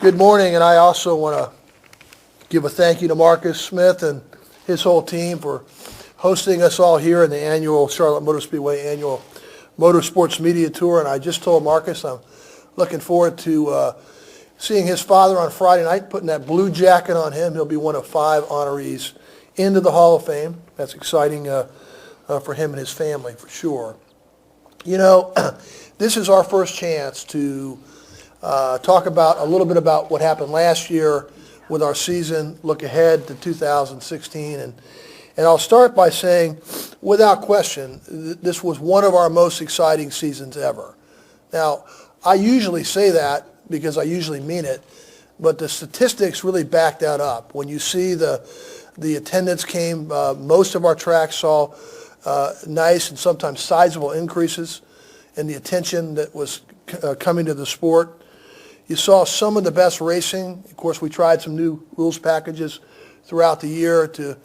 Good morning, and I also want to give a thank you to Marcus Smith and his whole team for hosting us all here in the annual Charlotte Motor Speedway annual Motorsports Media Tour. And I just told Marcus I'm looking forward to seeing his father on Friday night, putting that blue jacket on him. He'll be one of 5 honorees into the Hall of Fame. That's exciting for him and his family, for sure. You know, this is our first chance to talk about a little bit about what happened last year with our season, look ahead to 2016. And I'll start by saying, without question, this was one of our most exciting seasons ever. Now, I usually say that because I usually mean it, but the statistics really back that up. When you see the attendance came, most of our tracks saw nice and sometimes sizable increases in the attention that was coming to the sport. You saw some of the best racing. Of course, we tried some new rules packages throughout the year and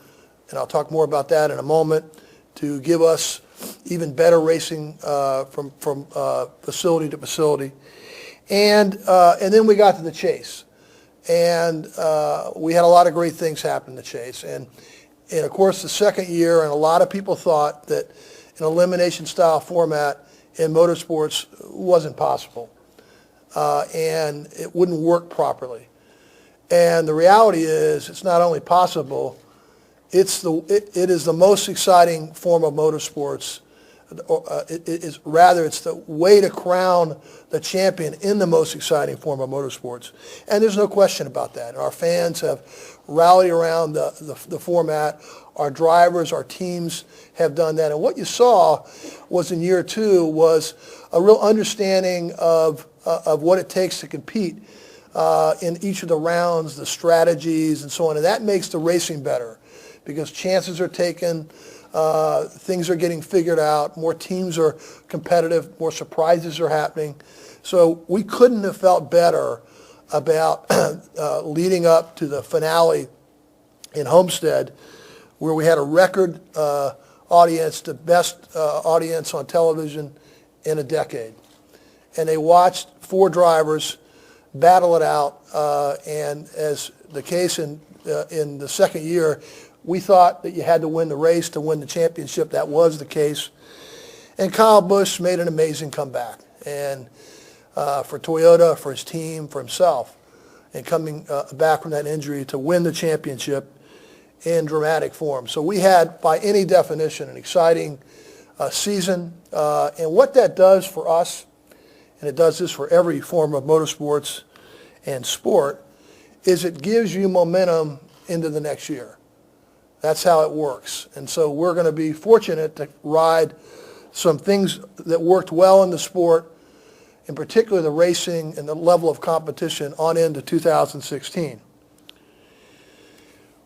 I'll talk more about that in a moment, to give us even better racing from facility to facility. And then we got to the chase. And we had a lot of great things happen in the chase. And of course, the second year, and a lot of people thought that an elimination style format in motorsports wasn't possible. And it wouldn't work properly. And the reality is, it's not only possible, it is the most exciting form of motorsports. It's the way to crown the champion in the most exciting form of motorsports. And there's no question about that. Our fans have rallied around the format. Our drivers, our teams have done that. And what you saw was in year 2 was a real understanding of what it takes to compete in each of the rounds, the strategies, and so on. And that makes the racing better because chances are taken, things are getting figured out, more teams are competitive, more surprises are happening. So we couldn't have felt better about leading up to the finale in Homestead, where we had a record audience, the best audience on television in a decade. And they watched 4 drivers battle it out, and as the case in the second year, we thought that you had to win the race to win the championship. That was the case. And Kyle Busch made an amazing comeback, and for Toyota, for his team, for himself, and coming back from that injury to win the championship in dramatic form. So we had, by any definition, an exciting season. And what that does for us, and it does this for every form of motorsports and sport, is it gives you momentum into the next year. That's how it works. And so we're going to be fortunate to ride some things that worked well in the sport, in particular the racing and the level of competition, on into 2016.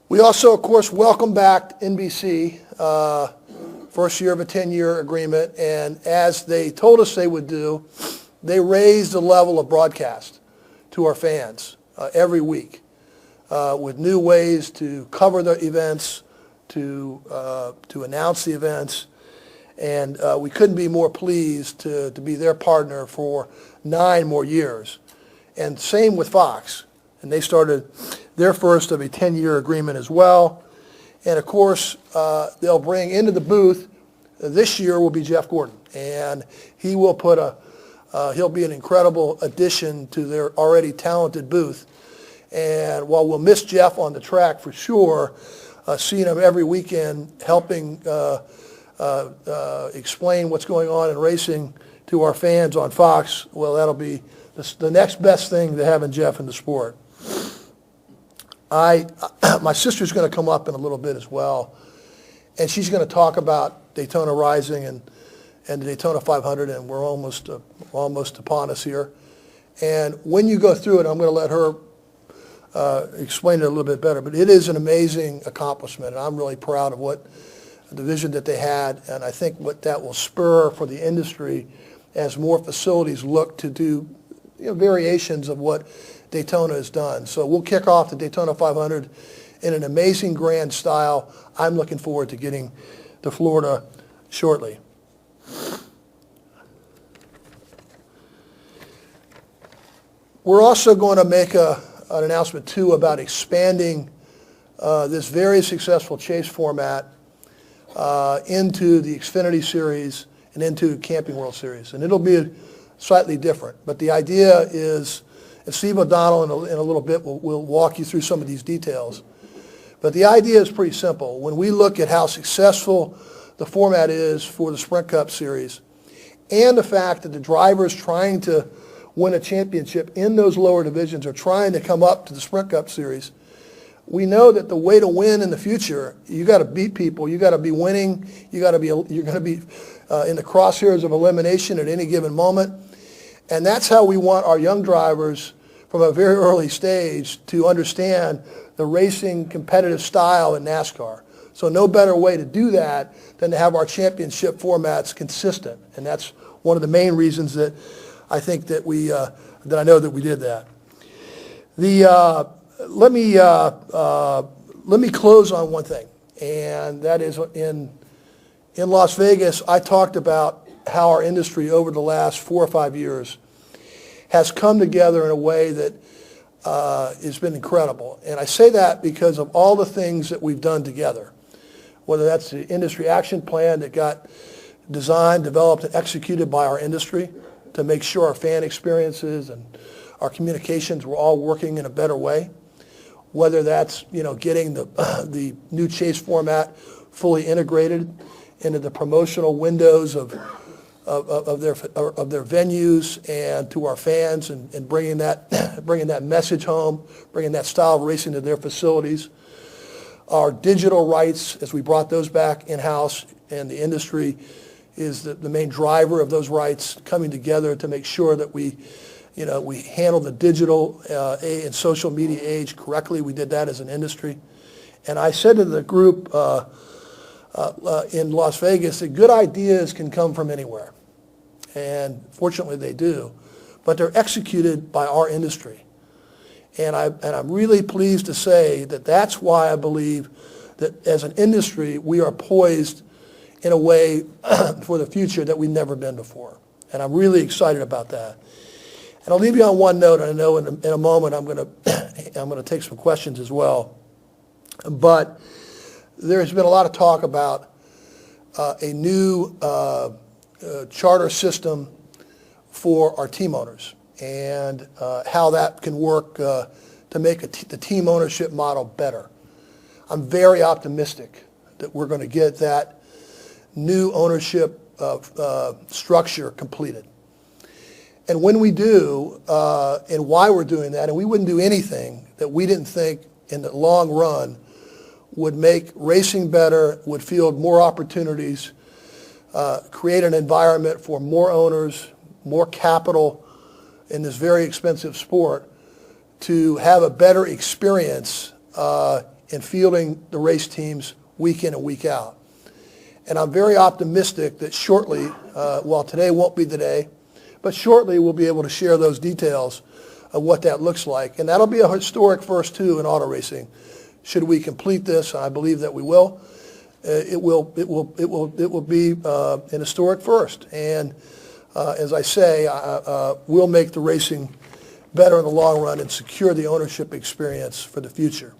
We also, of course, welcome back NBC, first year of a 10-year agreement, and as they told us they would do, they raised the level of broadcast to our fans every week with new ways to cover the events, to announce the events, and we couldn't be more pleased to be their partner for 9 more years. And same with Fox, and they started their first of a 10-year agreement as well. And of course, they'll bring into the booth, this year will be Jeff Gordon, and he will put he'll be an incredible addition to their already talented booth. And while we'll miss Jeff on the track for sure, seeing him every weekend helping explain what's going on in racing to our fans on Fox, well, that'll be the next best thing to having Jeff in the sport. My sister's going to come up in a little bit as well, and she's going to talk about Daytona Rising and the Daytona 500, and we're almost upon us here. And when you go through it, I'm going to let her explain it a little bit better, but it is an amazing accomplishment, and I'm really proud of what the vision that they had, and I think what that will spur for the industry as more facilities look to do variations of what Daytona has done. So we'll kick off the Daytona 500 in an amazing grand style. I'm looking forward to getting to Florida shortly. We're also going to make an announcement, too, about expanding this very successful chase format into the Xfinity Series and into Camping World Series. And it'll be slightly different. But the idea is, and Steve O'Donnell in a little bit will walk you through some of these details. But the idea is pretty simple. When we look at how successful the format is for the Sprint Cup Series and the fact that the drivers trying to win a championship in those lower divisions are trying to come up to the Sprint Cup Series, we know that the way to win in the future, you got to beat people, you got to be winning, you're going to be in the crosshairs of elimination at any given moment. And that's how we want our young drivers from a very early stage to understand the racing competitive style in NASCAR. So no better way to do that than to have our championship formats consistent. And that's one of the main reasons that I think that I know that we did that. Let me close on one thing, and that is in Las Vegas, I talked about how our industry over the last 4 or 5 years has come together in a way that has been incredible. And I say that because of all the things that we've done together, whether that's the industry action plan that got designed, developed, and executed by our industry to make sure our fan experiences and our communications were all working in a better way, whether that's getting the new chase format fully integrated into the promotional windows of their venues and to our fans, and bringing that message home, bringing that style of racing to their facilities. Our digital rights, as we brought those back in-house, and the industry is the main driver of those rights coming together to make sure that we handle the digital and social media age correctly. We did that as an industry. And I said to the group in Las Vegas that good ideas can come from anywhere. And fortunately they do. But they're executed by our industry. And I'm really pleased to say that that's why I believe that as an industry we are poised in a way for the future that we've never been before. And I'm really excited about that. And I'll leave you on one note, and I know in a moment I'm going to take some questions as well. But there's been a lot of talk about a new charter system for our team owners and how that can work to make the team ownership model better. I'm very optimistic that we're going to get that new ownership structure completed. And when we do, and why we're doing that, and we wouldn't do anything that we didn't think in the long run would make racing better, would field more opportunities, create an environment for more owners, more capital in this very expensive sport, to have a better experience in fielding the race teams week in and week out. And I'm very optimistic that shortly, while today won't be the day, but shortly we'll be able to share those details of what that looks like. And that'll be a historic first, too, in auto racing. Should we complete this, and I believe that we will, it will be an historic first. And as I say, we'll make the racing better in the long run and secure the ownership experience for the future.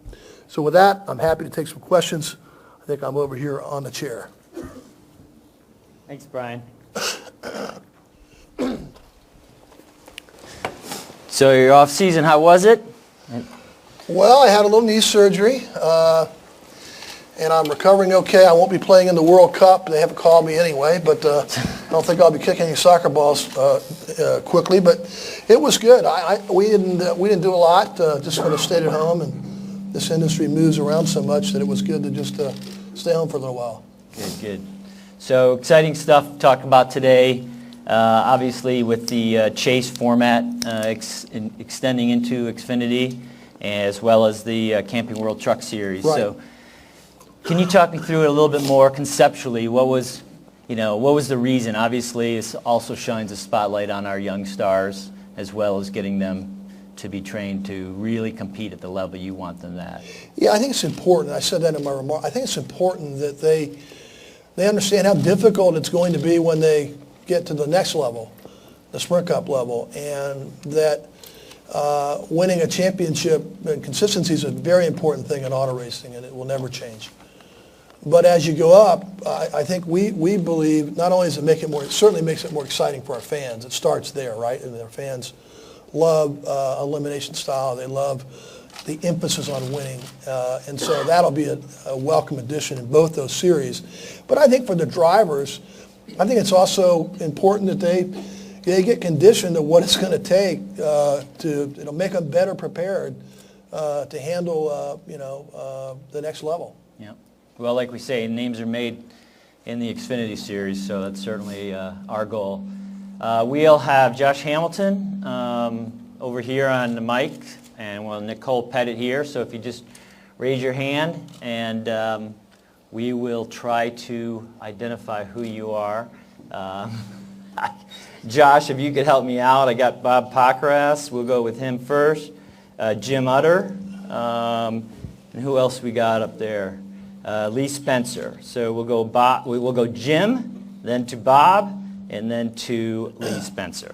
So with that, I'm happy to take some questions. I think I'm over here on the chair. Thanks, Brian. So your off season, how was it? Well, I had a little knee surgery, and I'm recovering okay. I won't be playing in the World Cup. They haven't called me anyway, but I don't think I'll be kicking any soccer balls quickly. But it was good. We didn't do a lot. Just sort of stayed at home, and this industry moves around so much that it was good to just stay home for a little while. Good. So exciting stuff to talk about today. Obviously, with the chase format extending into Xfinity, as well as the Camping World Truck Series. Right. So, can you talk me through it a little bit more conceptually? What was the reason? Obviously, it also shines a spotlight on our young stars, as well as getting them to be trained to really compete at the level you want them at. Yeah, I think it's important. I said that in my remark. I think it's important that they understand how difficult it's going to be when they get to the next level, the Sprint Cup level, and that winning a championship, and consistency is a very important thing in auto racing, and it will never change. But as you go up, I think we believe not only does it make it more, it certainly makes it more exciting for our fans. It starts there, right? And our fans love elimination style. They love the emphasis on winning. And so that'll be a welcome addition in both those series. But I think for the drivers, I think it's also important that they get conditioned to what it's going to take to make them better prepared to handle the next level. Yeah. Well, like we say, names are made in the Xfinity Series, so that's certainly our goal. We'll have Josh Hamilton over here on the mic, and we'll Nicole Pettit here. So if you just raise your hand, and we will try to identify who you are. Josh, if you could help me out. I got Bob Pockrass. We'll go with him first. Jim Utter. And who else we got up there? Lee Spencer. So we'll go Bob. We'll go Jim, then to Bob, and then to Lee Spencer.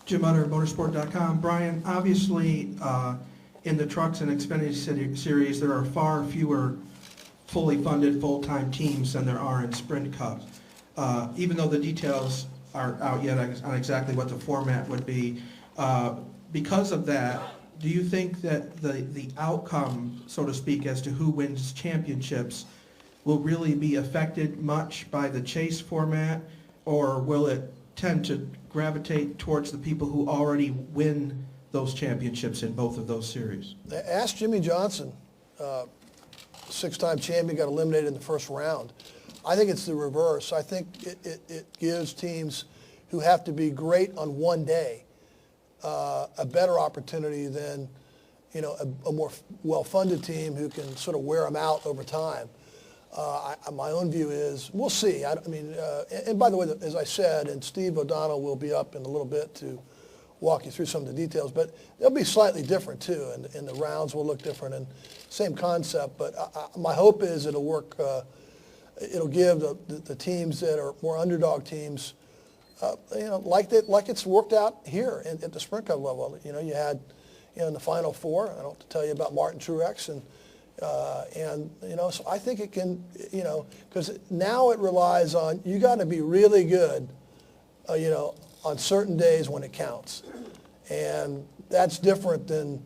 Jim Utter, motorsport.com. Brian, obviously in the Trucks and Xfinity Series, there are far fewer fully funded full-time teams than there are in Sprint Cup. Even though the details aren't out yet on exactly what the format would be, because of that, do you think that the outcome, so to speak, as to who wins championships will really be affected much by the chase format, or will it tend to gravitate towards the people who already win those championships in both of those series? Ask Jimmy Johnson, six-time champion, got eliminated in the first round. I think it's the reverse. I think it gives teams who have to be great on one day a better opportunity than a more well-funded team who can sort of wear them out over time. My own view is we'll see. And by the way, as I said, and Steve O'Donnell will be up in a little bit to walk you through some of the details, but they'll be slightly different too, and the rounds will look different, and same concept. But my hope is it'll work. It'll give the teams that are more underdog teams, like it's worked out here at the Sprint Cup level. You had in the Final Four. I don't have to tell you about Martin Truex, and so I think it can, because now it relies on you got to be really good, on certain days when it counts, and that's different than,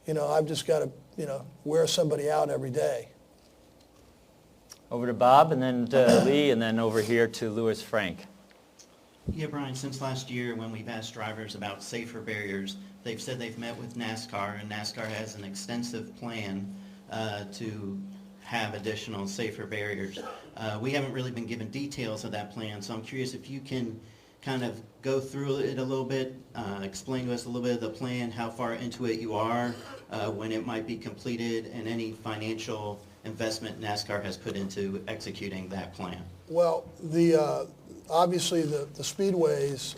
I've just got to, wear somebody out every day. Over to Bob, and then to Lee, and then over here to Louis Frank. Yeah, Brian, since last year when we've asked drivers about safer barriers, they've said they've met with NASCAR, and NASCAR has an extensive plan to have additional safer barriers. We haven't really been given details of that plan, so I'm curious if you can kind of go through it a little bit, explain to us a little bit of the plan, how far into it you are, when it might be completed, and any financial investment NASCAR has put into executing that plan. Well, obviously the speedways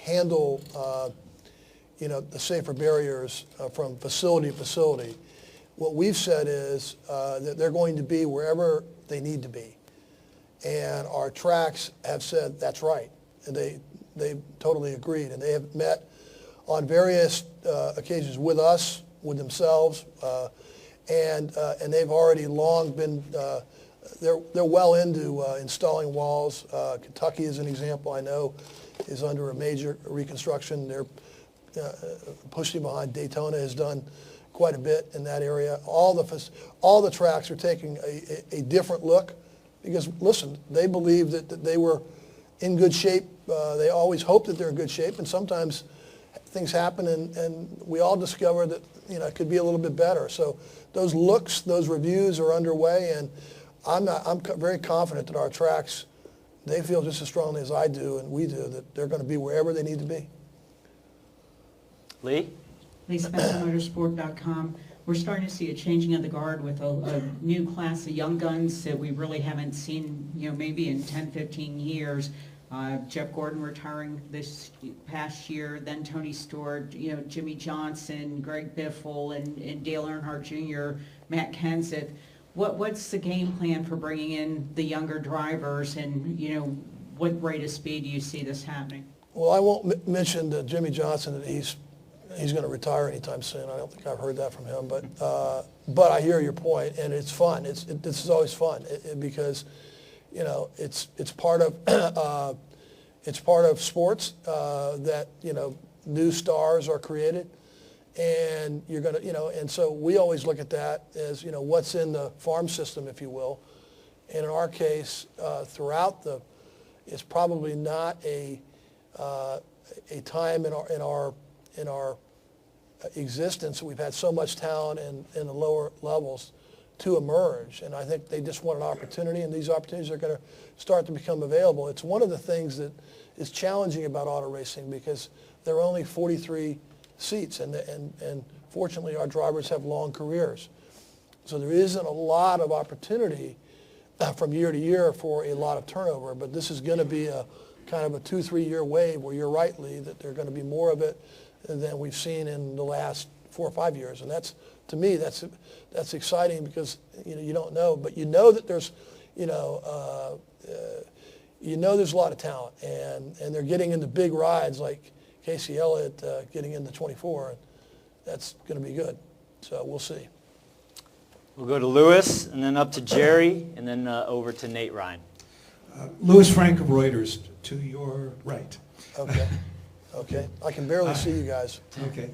handle the safer barriers from facility to facility. What we've said is that they're going to be wherever they need to be, and our tracks have said that's right, and they totally agreed, and they have met on various occasions with us, with themselves, and they've already long been. They're well into installing walls. Kentucky, as an example, I know, is under a major reconstruction. They're pushing behind. Daytona has done quite a bit in that area. All the tracks are taking a different look because, listen, they believe that they were in good shape. They always hope that they're in good shape, and sometimes things happen, and we all discover that it could be a little bit better. So those looks, those reviews are underway, and I'm very confident that our tracks, they feel just as strongly as I do and we do that they're going to be wherever they need to be. Lee? Lee Spencer, motorsport.com. We're starting to see a changing of the guard with a new class of young guns that we really haven't seen, maybe in 10, 15 years. Jeff Gordon retiring this past year, then Tony Stewart, Jimmy Johnson, Greg Biffle, and Dale Earnhardt Jr., Matt Kenseth. What's the game plan for bringing in the younger drivers, and what rate of speed do you see this happening? Well, I won't mention to Jimmy Johnson that he's going to retire anytime soon. I don't think I've heard that from him, but I hear your point, and it's fun. This is always fun because, it's part of sports that new stars are created, and you're going to and so we always look at that as what's in the farm system, if you will, and in our case, it's probably not a time in our existence we've had so much talent in the lower levels to emerge, and I think they just want an opportunity, and these opportunities are going to start to become available. It's one of the things that is challenging about auto racing because there are only 43 seats, and fortunately our drivers have long careers, so there isn't a lot of opportunity from year to year for a lot of turnover, but this is going to be a kind of a 2-3 year wave where you're right, Lee, that there are going to be more of it than we've seen in the last 4 or 5 years, and that's, to me, that's exciting because you don't know, but that there's there's a lot of talent, and they're getting into big rides like Casey Elliott getting into 24, and that's going to be good. So we'll see. We'll go to Lewis, and then up to Jerry, and then over to Nate Ryan. Louis Frank of Reuters, to your right. Okay. I can barely see you guys. Okay.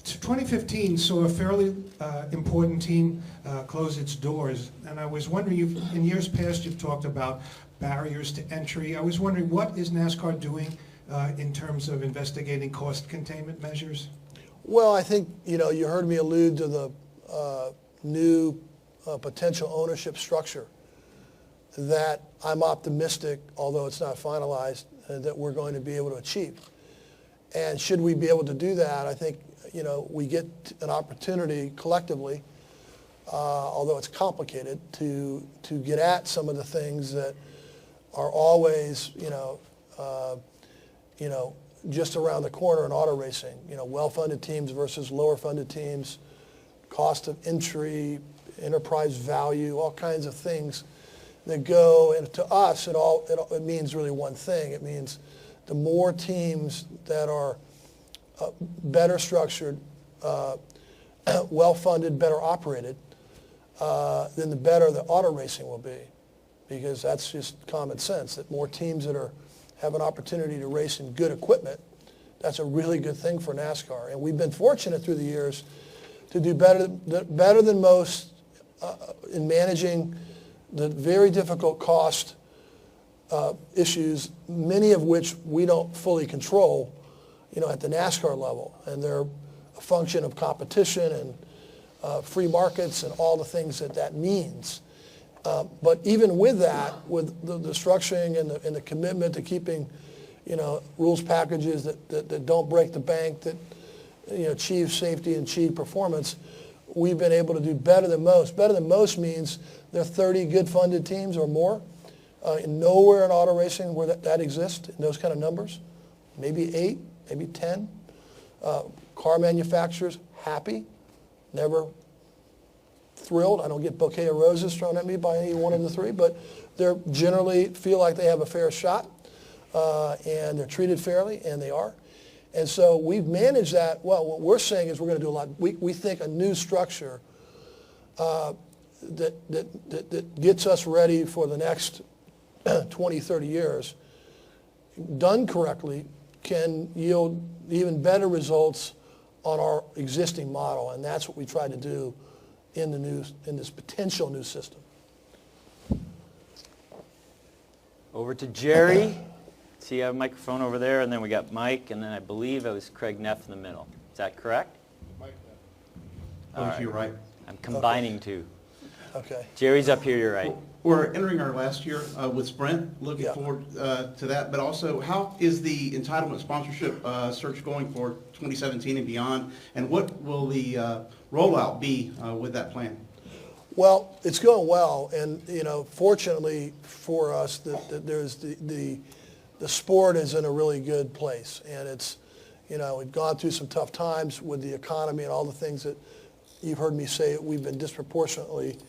2015 saw a fairly important team close its doors, and I was wondering, in years past you've talked about barriers to entry. I was wondering, what is NASCAR doing in terms of investigating cost containment measures? Well, I think, you heard me allude to the new potential ownership structure that I'm optimistic, although it's not finalized, that we're going to be able to achieve. And should we be able to do that, I think, we get an opportunity collectively, although it's complicated, to get at some of the things that are always, just around the corner in auto racing. Well-funded teams versus lower-funded teams, cost of entry, enterprise value, all kinds of things that go. And to us, it means really one thing. It means the more teams that are better structured, well-funded, better operated, then the better the auto racing will be, because that's just common sense, that more teams that have an opportunity to race in good equipment, that's a really good thing for NASCAR. And we've been fortunate through the years to do better than most in managing the very difficult cost issues, many of which we don't fully control, at the NASCAR level. And they're a function of competition and free markets and all the things that means. But even with that, with the structuring and the commitment to keeping, rules packages that don't break the bank, that achieve safety and achieve performance, we've been able to do better than most. Better than most means there are 30 good funded teams or more. Nowhere in auto racing where that exists in those kind of numbers. Maybe 8, maybe 10. Car manufacturers happy, never thrilled. I don't get bouquet of roses thrown at me by any one of the 3, but they generally feel like they have a fair shot, and they're treated fairly, and they are. And so we've managed that well. What we're saying is we're going to do a lot. We think a new structure that gets us ready for the next 20, 30 years, done correctly, can yield even better results on our existing model, and that's what we try to do in this potential new system. Over to Jerry. See, you have a microphone over there, and then we got Mike, and then I believe it was Craig Neff in the middle. Is that correct? Mike Neff. All right. To your right. I'm combining two. Okay. Jerry's up here, you're right. We're entering our last year with Sprint. Looking Yeah. forward to that. But also, how is the entitlement sponsorship search going for 2017 and beyond? And what will the rollout be with that plan? Well, it's going well, and fortunately for us, that there's the sport is in a really good place, and it's we've gone through some tough times with the economy and all the things that you've heard me say. We've been disproportionately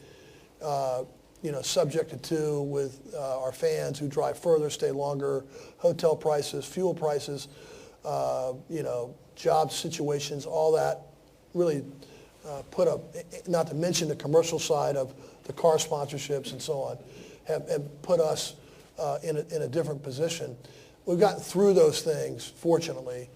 subjected to with our fans who drive further, stay longer, hotel prices, fuel prices, job situations, all that really put up, not to mention the commercial side of the car sponsorships and so on, have put us in a different position. We've gotten through those things, fortunately,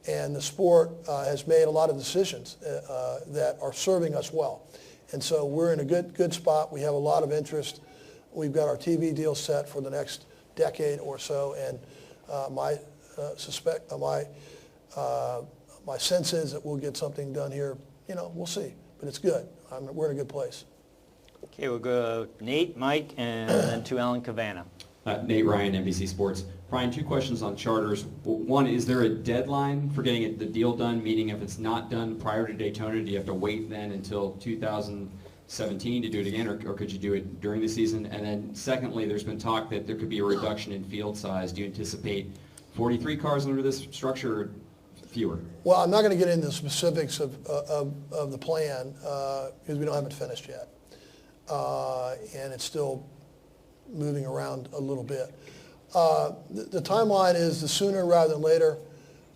and the sport has made a lot of decisions that are serving us well. And so we're in a good spot. We have a lot of interest. We've got our TV deal set for the next decade or so, and my sense is that we'll get something done here. We'll see, but it's good. We're in a good place. Okay, we'll go Nate, Mike, and then to Alan Cavanna. Nate Ryan, NBC Sports. Brian, 2 questions on charters. One, is there a deadline for getting the deal done? Meaning, if it's not done prior to Daytona, do you have to wait then until 2017 to do it again, or could you do it during the season? And then secondly, there's been talk that there could be a reduction in field size. Do you anticipate 43 cars under this structure or fewer? Well, I'm not going to get into the specifics of the plan because we don't have it finished yet. And it's still moving around a little bit. The timeline is the sooner rather than later.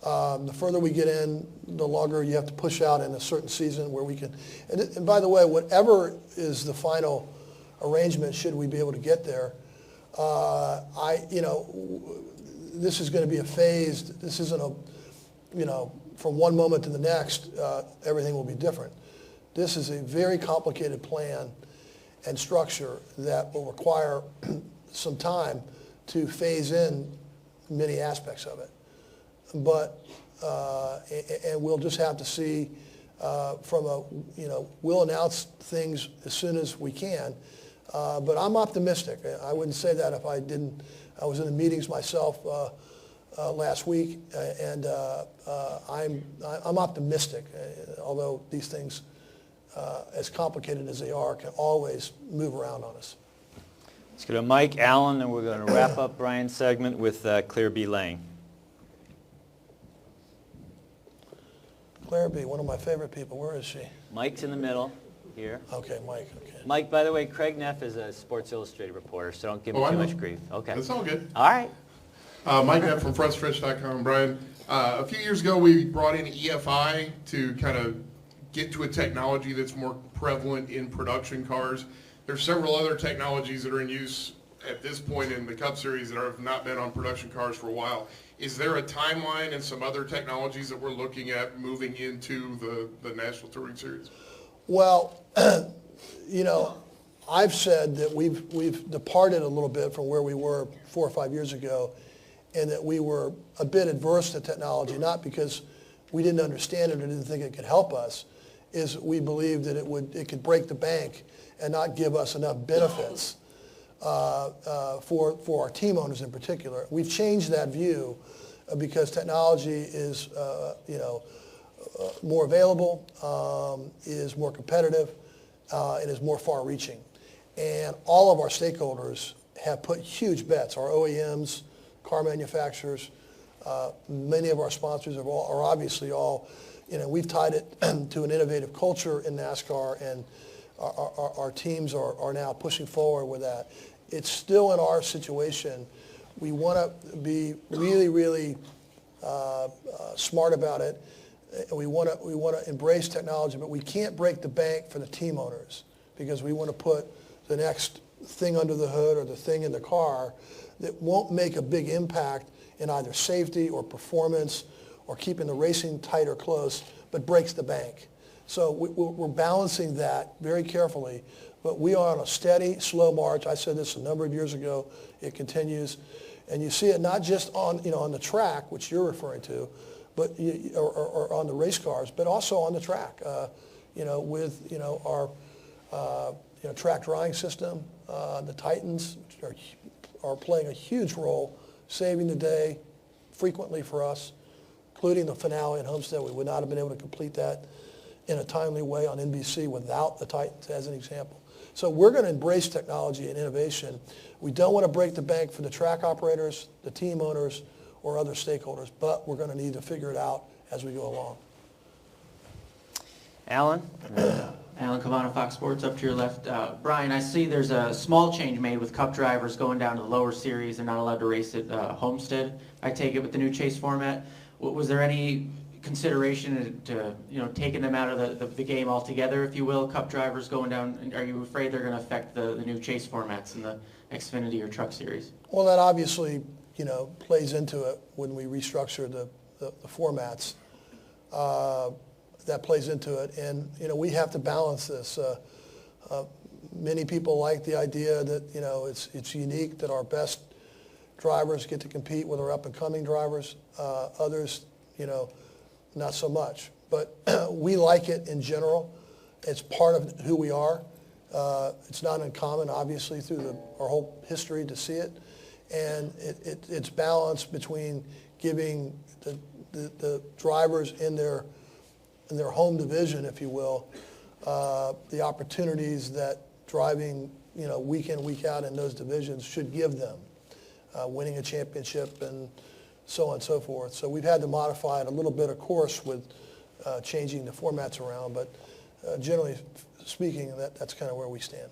The further we get in, the longer you have to push out in a certain season where we can. And by the way, whatever is the final arrangement, should we be able to get there, this is going to be a phased. This isn't a, from one moment to the next, everything will be different. This is a very complicated plan and structure that will require some time to phase in many aspects of it. But, and we'll just have to see we'll announce things as soon as we can. But I'm optimistic. I wouldn't say that if I didn't. I was in the meetings myself last week, and I'm optimistic, although these things, as complicated as they are, can always move around on us. Let's go to Mike, Alan, and we're going to wrap up Brian's segment with Claire B. Lang. Claire B., one of my favorite people. Where is she? Mike's in the middle here. Okay, Mike. Okay. Mike, by the way, Craig Neff is a Sports Illustrated reporter, so don't give me too much grief. Okay. That's all good. All right. Mike Neff from frontstretch.com. Brian, a few years ago we brought in EFI to kind of get to a technology that's more prevalent in production cars. There's several other technologies that are in use at this point in the Cup Series that have not been on production cars for a while. Is there a timeline and some other technologies that we're looking at moving into the National Touring Series? Well, I've said that we've departed a little bit from where we were 4 or 5 years ago, and that we were a bit adverse to technology, not because we didn't understand it or didn't think it could help us, is we believed that it could break the bank and not give us enough benefits for our team owners in particular. We've changed that view because technology is more available, is more competitive, and is more far-reaching. And all of our stakeholders have put huge bets. Our OEMs, car manufacturers, many of our sponsors are obviously all, we've tied it to an innovative culture in NASCAR, and our teams are now pushing forward with that. It's still in our situation. We want to be really, really smart about it. We want to embrace technology, but we can't break the bank for the team owners because we want to put the next thing under the hood or the thing in the car that won't make a big impact in either safety or performance or keeping the racing tight or close, but breaks the bank. So we're balancing that very carefully, but we are on a steady, slow march. I said this a number of years ago. It continues, and you see it not just on the track, which you're referring to, but or on the race cars, but also on the track. With our track drying system, the Titans are playing a huge role, saving the day frequently for us, including the finale at Homestead. We would not have been able to complete that in a timely way on NBC without the Titans, as an example. So we're going to embrace technology and innovation. We don't want to break the bank for the track operators, the team owners, or other stakeholders, but we're going to need to figure it out as we go along. Alan? Alan Cavano, Fox Sports, up to your left. Brian, I see there's a small change made with Cup drivers going down to the lower series. They're not allowed to race at Homestead, I take it, with the new chase format. Was there any consideration to taking them out of the game altogether, if you will, Cup drivers going down? Are you afraid they're going to affect the new chase formats in the Xfinity or Truck Series? Well, that obviously, plays into it when we restructure the formats. That plays into it, and we have to balance this. Many people like the idea that it's unique that our best drivers get to compete with our up-and-coming drivers. Others, not so much. But we like it in general. It's part of who we are. It's not uncommon, obviously, through our whole history to see it, and it's balanced between giving the drivers in their home division, if you will, the opportunities that driving, week in, week out in those divisions should give them, winning a championship and so on and so forth. So we've had to modify it a little bit, of course, with changing the formats around, but generally speaking, that's kind of where we stand.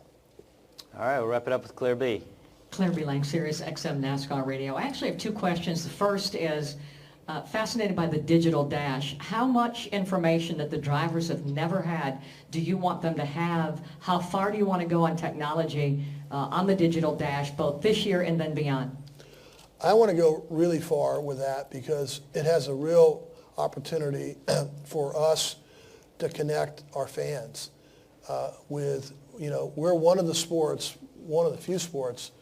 All right, we'll wrap it up with Claire B. Claire B. Lang, Sirius XM NASCAR Radio. I actually have two questions. The first is, fascinated by the digital dash. How much information that the drivers have never had do you want them to have? How far do you want to go on technology on the digital dash, both this year and then beyond? I want to go really far with that because it has a real opportunity for us to connect our fans with, we're one of the few sports,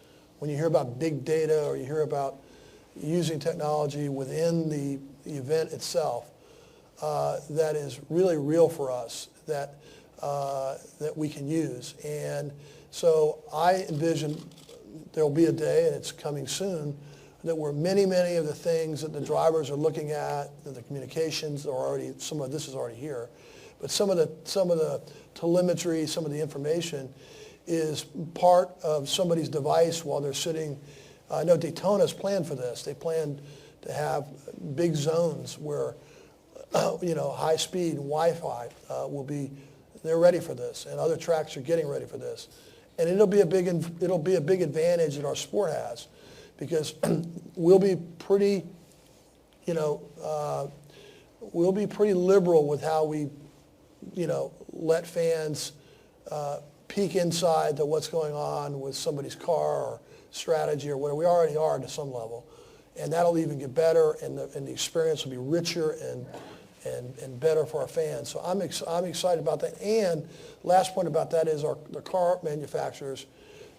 when you hear about big data or you hear about using technology within the event itself, that is really real for us, that we can use. And so I envision there'll be a day, and it's coming soon, that where many of the things that the drivers are looking at, that the communications are already, some of this is already here, but some of the telemetry, some of the information is part of somebody's device while they're sitting. I know Daytona's planned for this. They plan to have big zones where, high speed and Wi-Fi they're ready for this, and other tracks are getting ready for this. And it'll be a big advantage that our sport has, because we'll be pretty liberal with how we, let fans peek inside to what's going on with somebody's car or strategy or whatever. We already are to some level, and that'll even get better, and the experience will be richer and better for our fans. So I'm excited about that. And last point about that is the car manufacturers,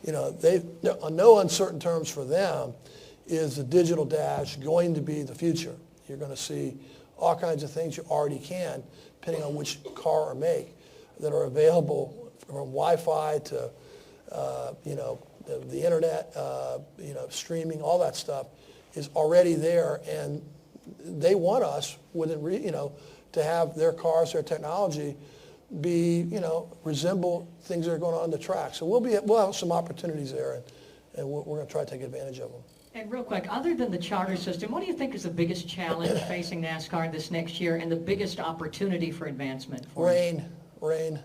on no uncertain terms for them, is the digital dash going to be the future. You're going to see all kinds of things you already can, depending on which car or make, that are available, from Wi-Fi to the internet, streaming, all that stuff is already there, and they want us to have their cars, their technology be, resemble things that are going on the track. So we'll have some opportunities there, and we're going to try to take advantage of them. And real quick, other than the charter system, what do you think is the biggest challenge facing NASCAR this next year and the biggest opportunity for advancement? Rain. It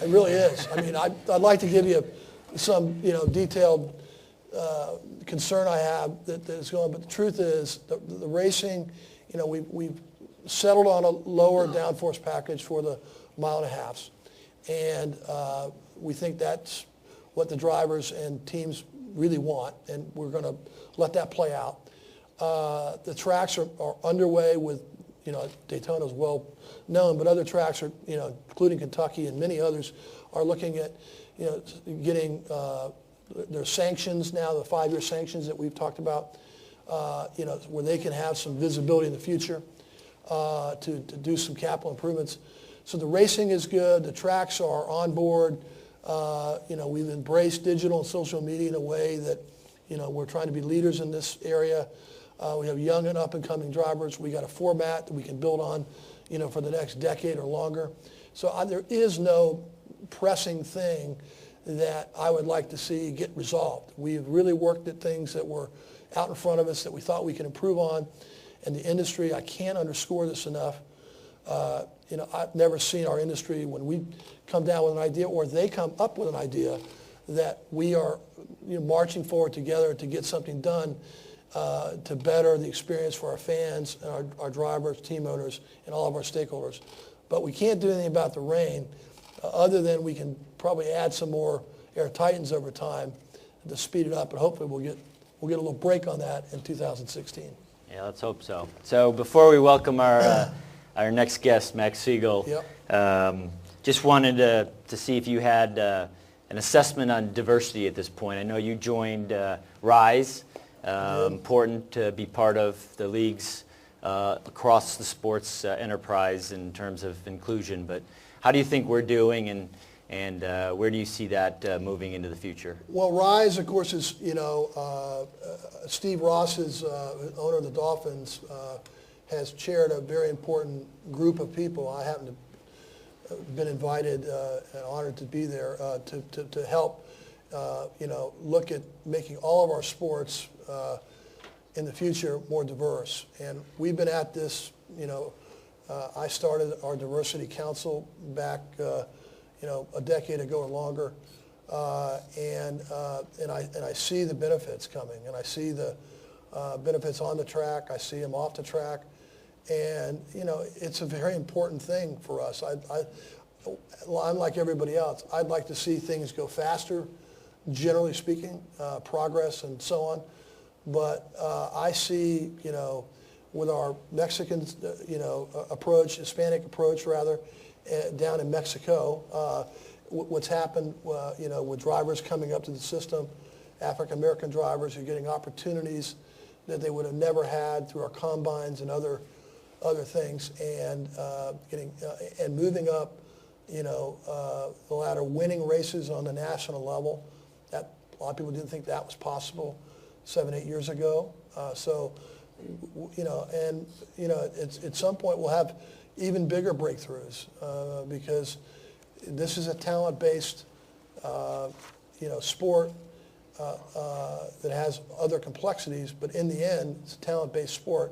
really is. I mean, I'd like to give you some, detailed concern I have that is going, but the truth is the racing, we've settled on a lower downforce package for the 1.5 miles. And we think that's what the drivers and teams really want, and we're going to let that play out. The tracks are underway with, Daytona is well known, but other tracks are, including Kentucky and many others, are looking at, getting their sanctions now, the 5-year sanctions that we've talked about, where they can have some visibility in the future to do some capital improvements. So the racing is good. The tracks are on board. We've embraced digital and social media in a way that, we're trying to be leaders in this area. We have young and up-and-coming drivers. We got a format that we can build on, for the next decade or longer. So there is no pressing thing that I would like to see get resolved. We've really worked at things that were out in front of us that we thought we could improve on. And the industry, I can't underscore this enough, I've never seen our industry when we come down with an idea or they come up with an idea that we are marching forward together to get something done to better the experience for our fans, and our drivers, team owners, and all of our stakeholders. But we can't do anything about the rain other than we can probably add some more air titans over time to speed it up, and hopefully we'll get a little break on that in 2016. Yeah, let's hope so. So before we welcome our next guest, Max Siegel, just wanted to see if you had an assessment on diversity at this point. I know you joined RISE, important to be part of the leagues across the sports enterprise in terms of inclusion, but how do you think we're doing, and where do you see that moving into the future? Well, RISE, of course, is, Steve Ross, is owner of the Dolphins, has chaired a very important group of people. I happen to have been invited and honored to be there to help, look at making all of our sports in the future more diverse. And we've been at this, I started our diversity council back, a decade ago or longer, and I see the benefits coming, and I see the benefits on the track. I see them off the track, and it's a very important thing for us. I'm like everybody else. I'd like to see things go faster, generally speaking, progress and so on. But I see, with our Mexican, approach, Hispanic approach rather, down in Mexico, what's happened, with drivers coming up to the system, African American drivers who are getting opportunities that they would have never had through our combines and other things, and and moving up, the ladder, winning races on the national level. That a lot of people didn't think that was possible 7-8 years ago. At some point we'll have even bigger breakthroughs because this is a talent-based, sport that has other complexities, but in the end, it's a talent-based sport,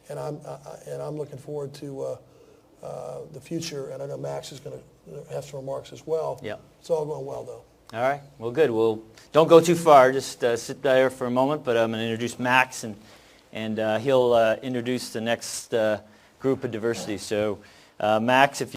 and I'm looking forward to the future. And I know Max is going to have some remarks as well. Yeah. It's all going well, though. All right. Well, good. Well, don't go too far. Just sit there for a moment. But I'm going to introduce Max, and he'll introduce the next group of diversity. So, Max, if you